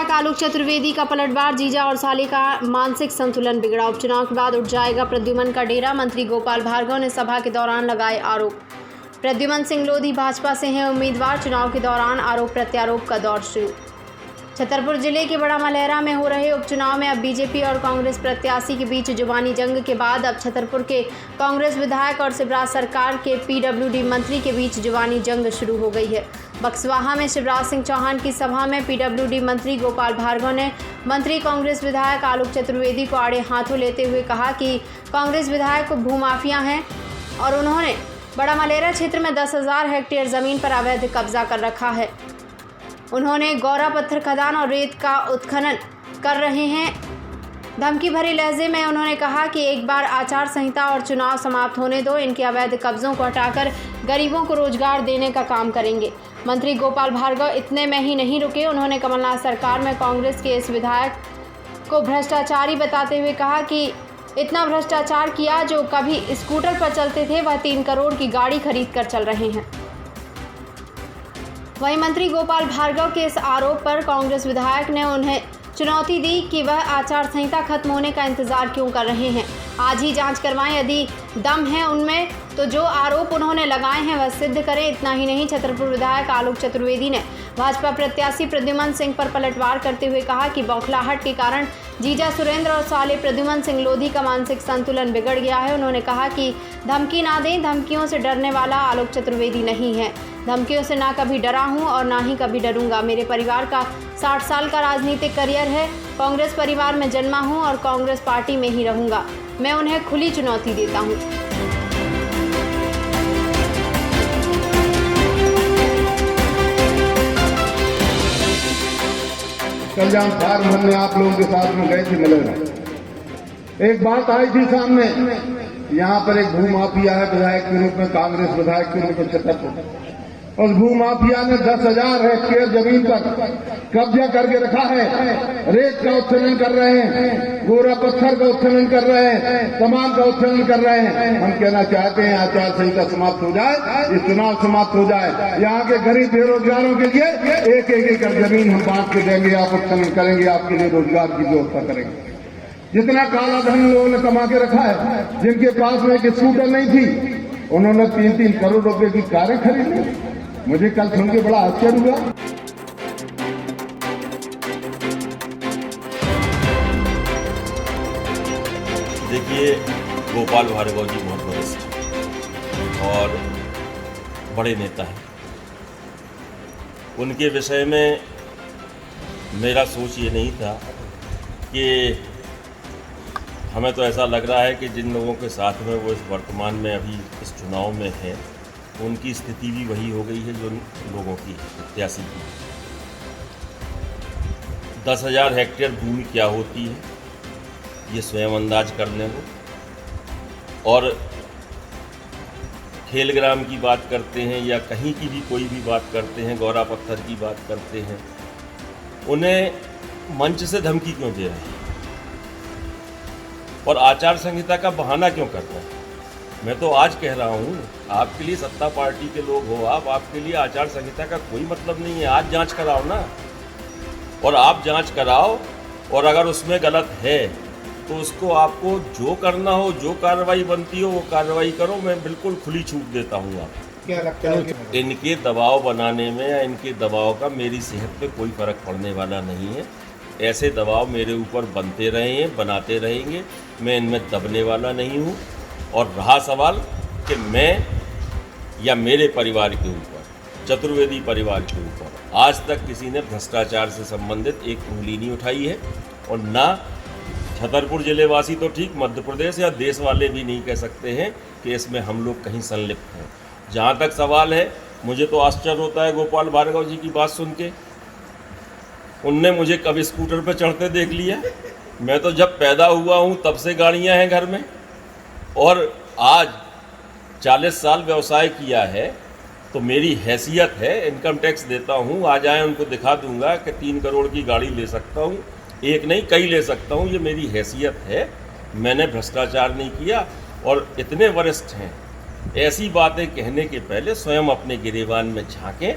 विधायक आलोक चतुर्वेदी का पलटवार, जीजा और साले का मानसिक संतुलन बिगड़ा। उपचुनाव के बाद उठ जाएगा प्रद्युमन का डेरा, मंत्री गोपाल भार्गव ने सभा के दौरान लगाए आरोप। प्रद्युमन सिंह लोधी भाजपा से हैं उम्मीदवार, चुनाव के दौरान आरोप प्रत्यारोप का दौर शुरू। छतरपुर जिले के बड़ा मलहरा में हो रहे उपचुनाव में अब बीजेपी और कांग्रेस प्रत्याशी के बीच जुबानी जंग के बाद अब छतरपुर के कांग्रेस विधायक और शिवराज सरकार के पीडब्ल्यूडी मंत्री के बीच जुबानी जंग शुरू हो गई है। बक्सवाहा में शिवराज सिंह चौहान की सभा में पीडब्ल्यूडी मंत्री गोपाल भार्गव ने मंत्री कांग्रेस विधायक आलोक चतुर्वेदी को आड़े हाथों लेते हुए कहा कि कांग्रेस विधायक भूमाफिया हैं और उन्होंने बड़ा मलहरा क्षेत्र में 10,000 हेक्टेयर ज़मीन पर अवैध कब्जा कर रखा है। उन्होंने गौरा पत्थर खदान और रेत का उत्खनन कर रहे हैं। धमकी भरे लहजे में उन्होंने कहा कि एक बार आचार संहिता और चुनाव समाप्त होने दो, इनके अवैध कब्जों को हटाकर गरीबों को रोजगार देने का काम करेंगे। मंत्री गोपाल भार्गव इतने में ही नहीं रुके, उन्होंने कमलनाथ सरकार में कांग्रेस के इस विधायक को भ्रष्टाचारी बताते हुए कहा कि इतना भ्रष्टाचार किया, जो कभी स्कूटर पर चलते थे वह 3 करोड़ की गाड़ी खरीद कर चल रहे हैं। वहीं मंत्री गोपाल भार्गव के इस आरोप पर कांग्रेस विधायक ने उन्हें चुनौती दी कि वह आचार संहिता खत्म होने का इंतजार क्यों कर रहे हैं। आज ही जांच करवाएं, यदि दम है उनमें तो जो आरोप उन्होंने लगाए हैं वह सिद्ध करें। इतना ही नहीं, छतरपुर विधायक आलोक चतुर्वेदी ने भाजपा प्रत्याशी प्रद्युमन सिंह पर पलटवार करते हुए कहा कि बौखलाहट के कारण जीजा सुरेंद्र और साले प्रद्युमन सिंह लोधी का मानसिक संतुलन बिगड़ गया है। उन्होंने कहा कि धमकी ना दें, धमकियों से डरने वाला आलोक चतुर्वेदी नहीं है। धमकियों से ना कभी डरा हूं और ना ही कभी डरूंगा। मेरे परिवार का 60 साल का राजनीतिक करियर है। कांग्रेस परिवार में जन्मा हूं और कांग्रेस पार्टी में ही रहूंगा। मैं उन्हें खुली चुनौती देता हूं। कल जहाँ फार्म हमने आप लोगों के साथ में गए थे मलहरा, एक बात आई थी सामने, यहाँ पर एक भूमाफिया है विधायक के रूप में, कांग्रेस विधायक के रूप में छतरपुर। उस भूमाफिया ने 10,000 हेक्टेयर जमीन पर कब्जा करके रखा है। रेत का उत्खनन कर रहे हैं, गोरा पत्थर का उत्खनन कर रहे हैं, तमाम का उत्खनन कर रहे हैं। हम कहना चाहते हैं आचार संहिता समाप्त हो जाए, ये चुनाव समाप्त हो जाए, यहाँ के गरीब बेरोजगारों के लिए एक एकड़ जमीन हम बांट के देंगे, आप उत्खनन करेंगे, आपके लिए रोजगार की व्यवस्था करेंगे। जितना काला धन लोगों ने कमा के रखा है, जिनके पास में एक स्कूटर नहीं थी, उन्होंने 3-3 करोड़ रुपए की कारें खरीदी। मुझे कल सुन के बड़ा आश्चर्य हुआ। देखिए, गोपाल भार्गव जी बहुत वरिष्ठ और बड़े नेता हैं। उनके विषय में मेरा सोच ये नहीं था कि हमें तो ऐसा लग रहा है कि जिन लोगों के साथ में वो इस वर्तमान में अभी इस चुनाव में हैं, उनकी स्थिति भी वही हो गई है जो लोगों की प्रत्याशी की। 10,000 हेक्टेयर भूमि क्या होती है ये स्वयं अंदाज कर लें वो। और खेलग्राम की बात करते हैं या कहीं की भी कोई भी बात करते हैं, गौरा पत्थर की बात करते हैं, उन्हें मंच से धमकी क्यों दे रहे हैं और आचार संहिता का बहाना क्यों कर रहे हैं। मैं तो आज कह रहा हूँ, आपके लिए सत्ता पार्टी के लोग हो आप, आपके लिए आचार संहिता का कोई मतलब नहीं है। आज जांच कराओ ना, और आप जांच कराओ, और अगर उसमें गलत है तो उसको आपको जो करना हो, जो कार्रवाई बनती हो वो कार्रवाई करो। मैं बिल्कुल खुली छूट देता हूँ आपको। क्या लगता है इनके दबाव बनाने में या इनके दबाव का मेरी सेहत पे कोई फ़र्क पड़ने वाला नहीं है। ऐसे दबाव मेरे ऊपर बनते रहे हैं, बनाते रहेंगे, मैं इनमें दबने वाला नहीं हूँ। और रहा सवाल कि मैं या मेरे परिवार के ऊपर, चतुर्वेदी परिवार के ऊपर आज तक किसी ने भ्रष्टाचार से संबंधित एक उंगली नहीं उठाई है, और ना छतरपुर जिले वासी तो ठीक, मध्य प्रदेश या देश वाले भी नहीं कह सकते हैं कि इसमें हम लोग कहीं संलिप्त हैं। जहाँ तक सवाल है, मुझे तो आश्चर्य होता है गोपाल भार्गव जी की बात सुन के। उनने मुझे कभी स्कूटर पर चढ़ते देख लिया? मैं तो जब पैदा हुआ हूँ तब से गाड़ियाँ हैं घर में, और आज 40 साल व्यवसाय किया है, तो मेरी हैसियत है, इनकम टैक्स देता हूँ। आ जाए उनको दिखा दूंगा कि 3 करोड़ की गाड़ी ले सकता हूँ, एक नहीं कई ले सकता हूँ, ये मेरी हैसियत है। मैंने भ्रष्टाचार नहीं किया। और इतने वरिष्ठ हैं, ऐसी बातें कहने के पहले स्वयं अपने गिरेबान में झांकें